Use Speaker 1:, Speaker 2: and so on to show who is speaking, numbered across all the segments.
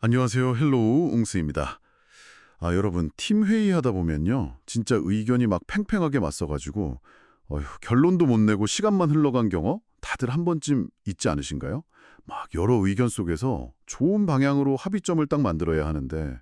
Speaker 1: 안녕하세요. 헬로우 웅스입니다. 여러분, 팀 회의하다 보면요. 진짜 의견이 막 팽팽하게 맞서가지고 결론도 못 내고 시간만 흘러간 경험 다들 한 번쯤 있지 않으신가요? 막 여러 의견 속에서 좋은 방향으로 합의점을 딱 만들어야 하는데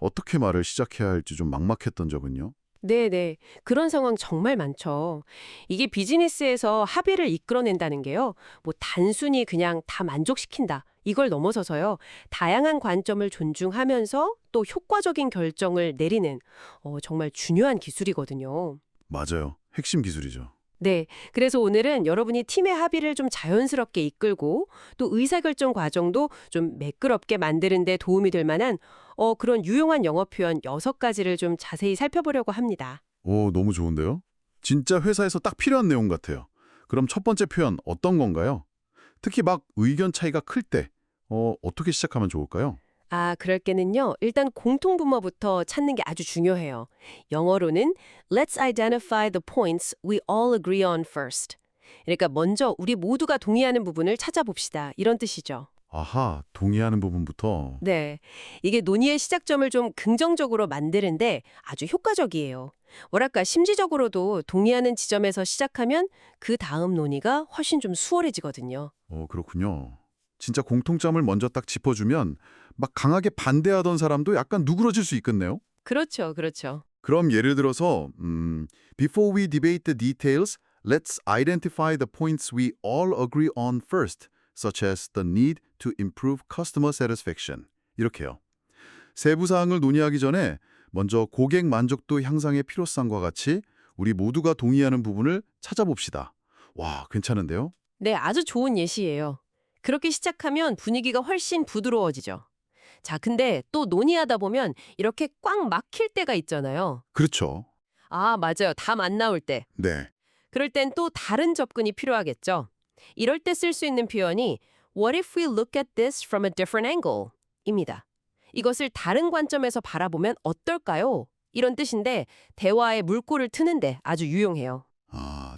Speaker 1: 어떻게 말을 시작해야 할지 좀 막막했던 적은요?
Speaker 2: 네네. 그런 상황 정말 많죠. 이게 비즈니스에서 합의를 이끌어낸다는 게요. 뭐 단순히 그냥 다 만족시킨다. 이걸 넘어서서요. 다양한 관점을 존중하면서 또 효과적인 결정을 내리는 정말 중요한 기술이거든요.
Speaker 1: 맞아요. 핵심 기술이죠.
Speaker 2: 네. 그래서 오늘은 여러분이 팀의 합의를 좀 자연스럽게 이끌고 또 의사결정 과정도 좀 매끄럽게 만드는 데 도움이 될 만한 그런 유용한 영어 표현 6가지를 좀 자세히 살펴보려고 합니다.
Speaker 1: 오, 너무 좋은데요? 진짜 회사에서 딱 필요한 내용 같아요. 그럼 첫 번째 표현 어떤 건가요? 특히 막 의견 차이가 클 때, 어떻게 시작하면 좋을까요?
Speaker 2: 그럴 때는요. 일단 공통분모부터 찾는 게 아주 중요해요. 영어로는 Let's identify the points we all agree on first. 그러니까 먼저 우리 모두가 동의하는 부분을 찾아봅시다. 이런 뜻이죠.
Speaker 1: 아하, 동의하는 부분부터.
Speaker 2: 네. 이게 논의의 시작점을 좀 긍정적으로 만드는데 아주 효과적이에요. 뭐랄까, 심리적으로도 동의하는 지점에서 시작하면 그 다음 논의가 훨씬 좀 수월해지거든요.
Speaker 1: 그렇군요. 진짜 공통점을 먼저 딱 짚어주면 막 강하게 반대하던 사람도 약간 누그러질 수 있겠네요.
Speaker 2: 그렇죠, 그렇죠.
Speaker 1: 그럼 예를 들어서 Before we debate the details, let's identify the points we all agree on first, such as the need to improve customer satisfaction. 이렇게요. 세부 사항을 논의하기 전에 먼저 고객 만족도 향상의 필요성과 같이 우리 모두가 동의하는 부분을 찾아봅시다. 와, 괜찮은데요?
Speaker 2: 네, 아주 좋은 예시예요. 그렇게 시작하면 분위기가 훨씬 부드러워지죠. 자, 근데 또 논의하다 보면 이렇게 꽉 막힐 때가 있잖아요.
Speaker 1: 그렇죠.
Speaker 2: 맞아요. 답 안 나올 때.
Speaker 1: 네.
Speaker 2: 그럴 땐 또 다른 접근이 필요하겠죠. 이럴 때 쓸 수 있는 표현이 What if we look at this from a different angle? 입니다. 이것을 다른 관점에서 바라보면 어떨까요? 이런 뜻인데 대화에 물꼬를 트는데 아주 유용해요.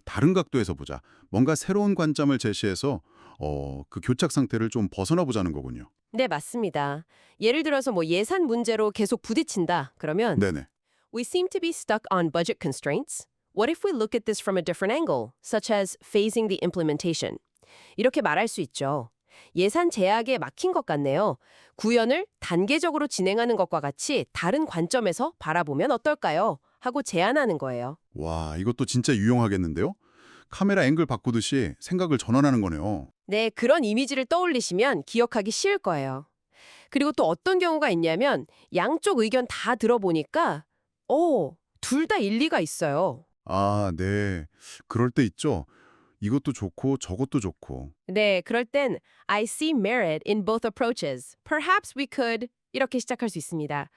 Speaker 1: 다른 각도에서 보자. 뭔가 새로운 관점을 제시해서 그 교착 상태를 좀 벗어나 보자는 거군요.
Speaker 2: 네, 맞습니다. 예를 들어서 뭐 예산 문제로 계속 부딪힌다. 그러면
Speaker 1: 네네.
Speaker 2: We seem to be stuck on budget constraints. What if we look at this from a different angle, such as phasing the implementation? 이렇게 말할 수 있죠. 예산 제약에 막힌 것 같네요. 구현을 단계적으로 진행하는 것과 같이 다른 관점에서 바라보면 어떨까요? 하고 제안하는 거예요.
Speaker 1: 와, 이것도 진짜 유용하겠는데요? 카메라 앵글 바꾸듯이 생각을 전환하는 거네요.
Speaker 2: 네, 그런 이미지를 떠올리시면 기억하기 쉬울 거예요. 그리고 또 어떤 경우가 있냐면 양쪽 의견 다 들어보니까 둘 다 일리가 있어요.
Speaker 1: 네. 그럴 때 있죠. 이것도 좋고 저것도 좋고.
Speaker 2: 네, 그럴 땐 I see merit in both approaches. Perhaps we could 이렇게 시작할 수 있습니다.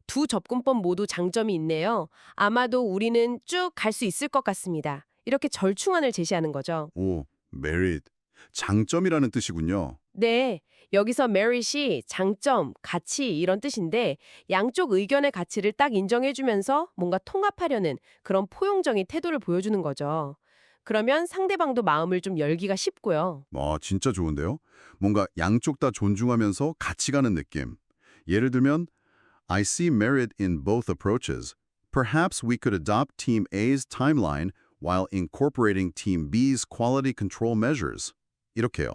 Speaker 2: 두 접근법 모두 장점이 있네요. 아마도 우리는 쭉 갈 수 있을 것 같습니다. 이렇게 절충안을 제시하는 거죠.
Speaker 1: 오, merit. 장점이라는 뜻이군요.
Speaker 2: 네, 여기서 merit이 장점, 가치 이런 뜻인데 양쪽 의견의 가치를 딱 인정해주면서 뭔가 통합하려는 그런 포용적인 태도를 보여주는 거죠. 그러면 상대방도 마음을 좀 열기가 쉽고요.
Speaker 1: 진짜 좋은데요? 뭔가 양쪽 다 존중하면서 같이 가는 느낌. 예를 들면 I see merit in both approaches. Perhaps we could adopt Team A's timeline while incorporating Team B's quality control measures. 이렇게요.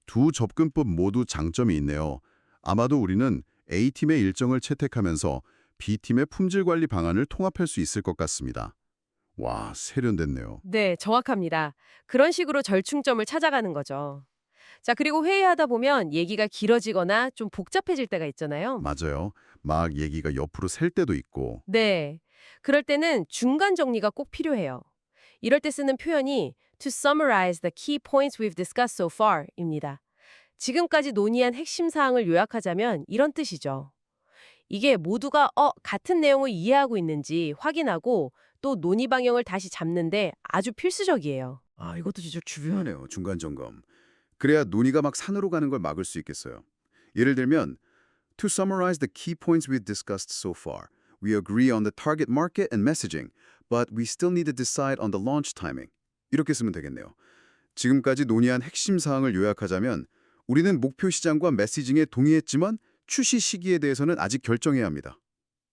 Speaker 1: 두 접근법 모두 장점이 있네요. 아마도 우리는 A팀의 일정을 채택하면서 B팀의 품질 관리 방안을 통합할 수 있을 것 같습니다. 와, 세련됐네요.
Speaker 2: 네, 정확합니다. 그런 식으로 절충점을 찾아가는 거죠. 자, 그리고 회의하다 보면 얘기가 길어지거나 좀 복잡해질 때가 있잖아요.
Speaker 1: 맞아요. 막 얘기가 옆으로 셀 때도 있고.
Speaker 2: 네. 그럴 때는 중간 정리가 꼭 필요해요. 이럴 때 쓰는 표현이 to summarize the key points we've discussed so far입니다. 지금까지 논의한 핵심 사항을 요약하자면 이런 뜻이죠. 이게 모두가 같은 내용을 이해하고 있는지 확인하고 또 논의 방향을 다시 잡는데 아주 필수적이에요.
Speaker 1: 이것도 진짜 중요하네요. 중간 점검. 그래야 논의가 막 산으로 가는 걸 막을 수 있겠어요. 예를 들면 To summarize the key points we've discussed so far, we agree on the target market and messaging, but we still need to decide on the launch timing. 이렇게 쓰면 되겠네요. 지금까지 논의한 핵심 사항을 요약하자면 우리는 목표 시장과 메시징에 동의했지만 출시 시기에 대해서는 아직 결정해야 합니다.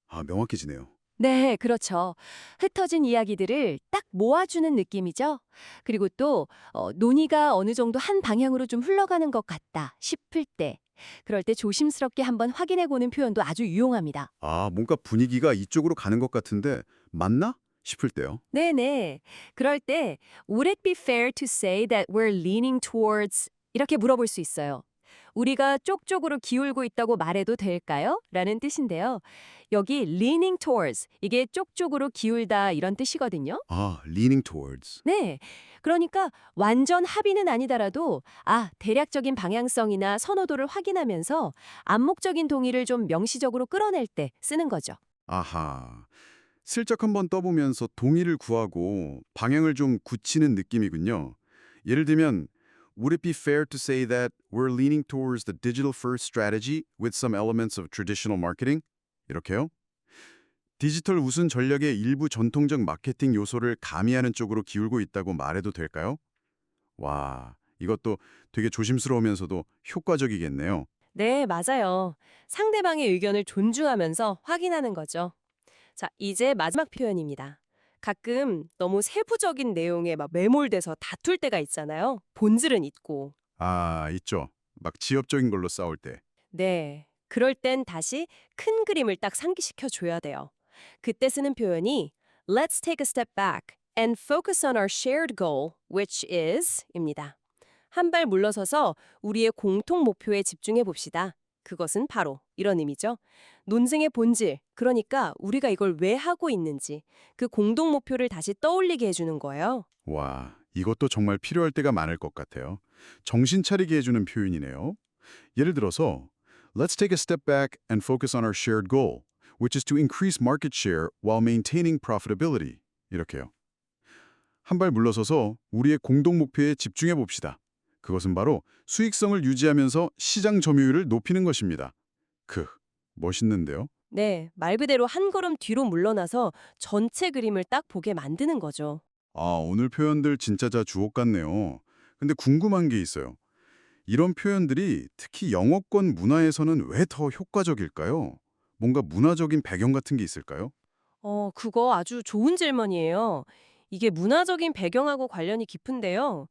Speaker 1: 아, 명확해지네요.
Speaker 3: 네, 그렇죠. 흩어진 이야기들을 딱 모아주는 느낌이죠. 그리고 또 논의가 어느 정도 한 방향으로 좀 흘러가는 것 같다 싶을 때, 그럴 때 조심스럽게 한번 확인해보는 표현도 아주 유용합니다.
Speaker 1: 아, 뭔가 분위기가 이쪽으로 가는 것 같은데 맞나? 싶을 때요.
Speaker 3: 네네. 그럴 때 Would it be fair to say that we're leaning towards 이렇게 물어볼 수 있어요. 우리가 쪽쪽으로 기울고 있다고 말해도 될까요? 라는 뜻인데요. 여기 leaning towards 이게 쪽쪽으로 기울다 이런 뜻이거든요.
Speaker 1: 아, leaning towards.
Speaker 3: 네. 그러니까 완전 합의는 아니더라도 대략적인 방향성이나 선호도를 확인하면서 암묵적인 동의를 좀 명시적으로 끌어낼 때 쓰는 거죠.
Speaker 1: 아하. 슬쩍 한번 떠보면서 동의를 구하고 방향을 좀 굳히는 느낌이군요. 예를 들면 Would it be fair to say that we're leaning towards the digital-first strategy with some elements of traditional marketing? 이렇게요. 디지털 우선 전략의 일부 전통적 마케팅 요소를 가미하는 쪽으로 기울고 있다고 말해도 될까요? 와, 이것도 되게 조심스러우면서도 효과적이겠네요.
Speaker 2: 네, 맞아요. 상대방의 의견을 존중하면서 확인하는 거죠. 자, 이제 마지막 표현입니다. 가끔 너무 세부적인 내용에 막 매몰돼서 다툴 때가 있잖아요. 본질은 있고.
Speaker 1: 아, 있죠. 막 지엽적인 걸로 싸울 때.
Speaker 2: 네. 그럴 땐 다시 큰 그림을 딱 상기시켜 줘야 돼요. 그때 쓰는 표현이 Let's take a step back and focus on our shared goal, which is 입니다. 한 발 물러서서 우리의 공통 목표에 집중해 봅시다. 그것은 바로 이런 의미죠. 논쟁의 본질, 그러니까 우리가 이걸 왜 하고 있는지 그 공동 목표를 다시 떠올리게 해주는 거예요.
Speaker 1: 와, 이것도 정말 필요할 때가 많을 것 같아요. 정신 차리게 해주는 표현이네요. 예를 들어서 Let's take a step back and focus on our shared goal, which is to increase market share while maintaining profitability. 이렇게요. 한 발 물러서서 우리의 공동 목표에 집중해 봅시다. 그것은 바로 수익성을 유지하면서 시장 점유율을 높이는 것입니다. 멋있는데요?
Speaker 2: 네, 말 그대로 한 걸음 뒤로 물러나서 전체 그림을 딱 보게 만드는 거죠.
Speaker 1: 아, 오늘 표현들 진짜 다 주옥 같네요. 근데 궁금한 게 있어요. 이런 표현들이 특히 영어권 문화에서는 왜 더 효과적일까요? 뭔가 문화적인 배경 같은 게 있을까요?
Speaker 2: 그거 아주 좋은 질문이에요. 이게 문화적인 배경하고 관련이 깊은데요.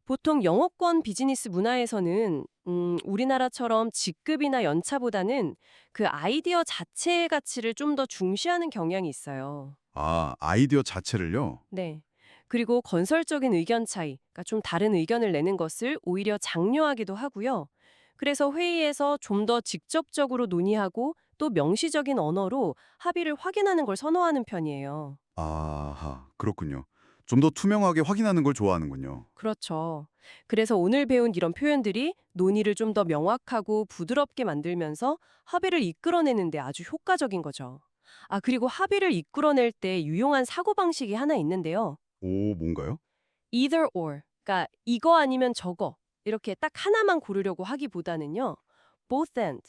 Speaker 2: 보통 영어권 비즈니스 문화에서는 우리나라처럼 직급이나 연차보다는 그 아이디어 자체의 가치를 좀 더 중시하는 경향이 있어요.
Speaker 1: 아, 아이디어 자체를요?
Speaker 2: 네. 그리고 건설적인 의견 차이, 그러니까 좀 다른 의견을 내는 것을 오히려 장려하기도 하고요. 그래서 회의에서 좀 더 직접적으로 논의하고 또 명시적인 언어로 합의를 확인하는 걸 선호하는 편이에요.
Speaker 1: 아하, 그렇군요. 좀 더 투명하게 확인하는 걸 좋아하는군요.
Speaker 2: 그렇죠. 그래서 오늘 배운 이런 표현들이 논의를 좀 더 명확하고 부드럽게 만들면서 합의를 이끌어내는 데 아주 효과적인 거죠. 아, 그리고 합의를 이끌어낼 때 유용한 사고방식이 하나 있는데요.
Speaker 1: 오, 뭔가요?
Speaker 2: either or, 그러니까 이거 아니면 저거 이렇게 딱 하나만 고르려고 하기보다는요. both and,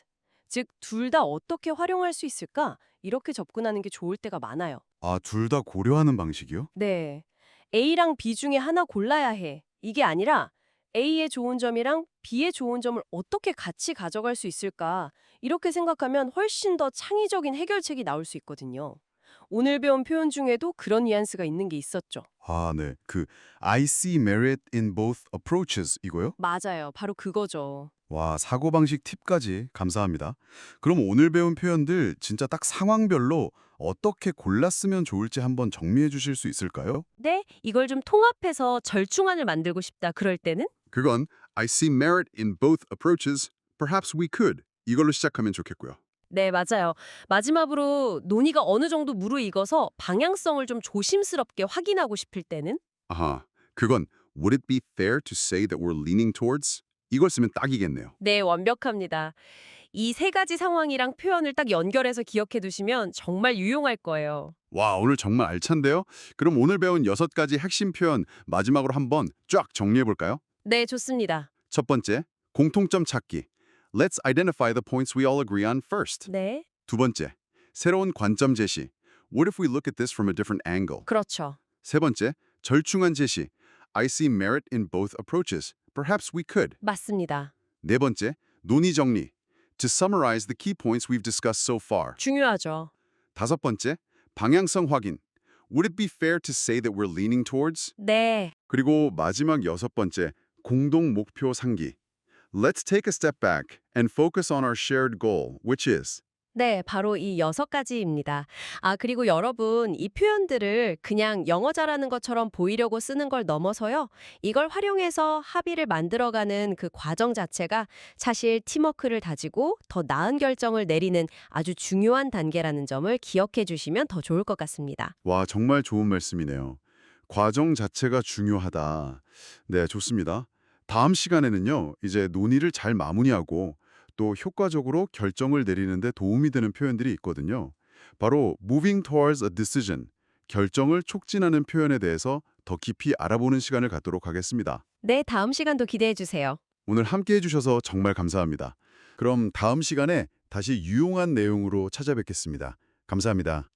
Speaker 2: 즉 둘 다 어떻게 활용할 수 있을까? 이렇게 접근하는 게 좋을 때가 많아요.
Speaker 1: 아, 둘 다 고려하는 방식이요?
Speaker 2: 네. A랑 B 중에 하나 골라야 해. 이게 아니라 A의 좋은 점이랑 B의 좋은 점을 어떻게 같이 가져갈 수 있을까? 이렇게 생각하면 훨씬 더 창의적인 해결책이 나올 수 있거든요. 오늘 배운 표현 중에도 그런 뉘앙스가 있는 게 있었죠.
Speaker 1: 아, 네. I see merit in both approaches 이거요?
Speaker 2: 맞아요. 바로 그거죠.
Speaker 1: 와, 사고방식 팁까지 감사합니다. 그럼 오늘 배운 표현들 진짜 딱 상황별로 어떻게 골랐으면 좋을지 한번 정리해 주실 수 있을까요?
Speaker 2: 네, 이걸 좀 통합해서 절충안을 만들고 싶다. 그럴 때는
Speaker 1: 그건 I see merit in both approaches. Perhaps we could. 이걸로 시작하면 좋겠고요.
Speaker 2: 네, 맞아요. 마지막으로 논의가 어느 정도 무르익어서 방향성을 좀 조심스럽게 확인하고 싶을 때는
Speaker 1: 아하, 그건 Would it be fair to say that we're leaning towards? 이걸 쓰면 딱이겠네요.
Speaker 2: 네, 완벽합니다. 이 세 가지 상황이랑 표현을 딱 연결해서 기억해 두시면 정말 유용할 거예요.
Speaker 1: 와, 오늘 정말 알찬데요? 그럼 오늘 배운 6가지 핵심 표현 마지막으로 한번 쫙 정리해 볼까요?
Speaker 2: 네, 좋습니다.
Speaker 1: 첫 번째, 공통점 찾기. Let's identify the points we all agree on first.
Speaker 2: 네,
Speaker 1: 두 번째, 새로운 관점 제시. What if we look at this from a different angle?
Speaker 2: 그렇죠.
Speaker 1: 세 번째, 절충안 제시. I see merit in both approaches. Perhaps we could.
Speaker 2: 맞습니다.
Speaker 1: 네 번째, 논의 정리. To summarize the key points we've discussed so far.
Speaker 2: 중요하죠.
Speaker 1: 다섯 번째, 방향성 확인. Would it be fair to say that we're leaning towards?
Speaker 2: 네.
Speaker 1: 그리고 마지막 여섯 번째, 공동 목표 상기. Let's take a step back and focus on our shared goal, which is.
Speaker 2: 네, 바로 이 6가지입니다. 그리고 여러분, 이 표현들을 그냥 영어 잘하는 것처럼 보이려고 쓰는 걸 넘어서요. 이걸 활용해서 합의를 만들어가는 그 과정 자체가 사실 팀워크를 다지고 더 나은 결정을 내리는 아주 중요한 단계라는 점을 기억해 주시면 더 좋을 것 같습니다.
Speaker 1: 와, 정말 좋은 말씀이네요. 과정 자체가 중요하다. 네, 좋습니다. 다음 시간에는요, 이제 논의를 잘 마무리하고 또 효과적으로 결정을 내리는 데 도움이 되는 표현들이 있거든요. 바로 moving towards a decision, 결정을 촉진하는 표현에 대해서 더 깊이 알아보는 시간을 갖도록 하겠습니다.
Speaker 2: 네, 다음 시간도 기대해 주세요.
Speaker 1: 오늘 함께 해주셔서 정말 감사합니다. 그럼 다음 시간에 다시 유용한 내용으로 찾아뵙겠습니다. 감사합니다.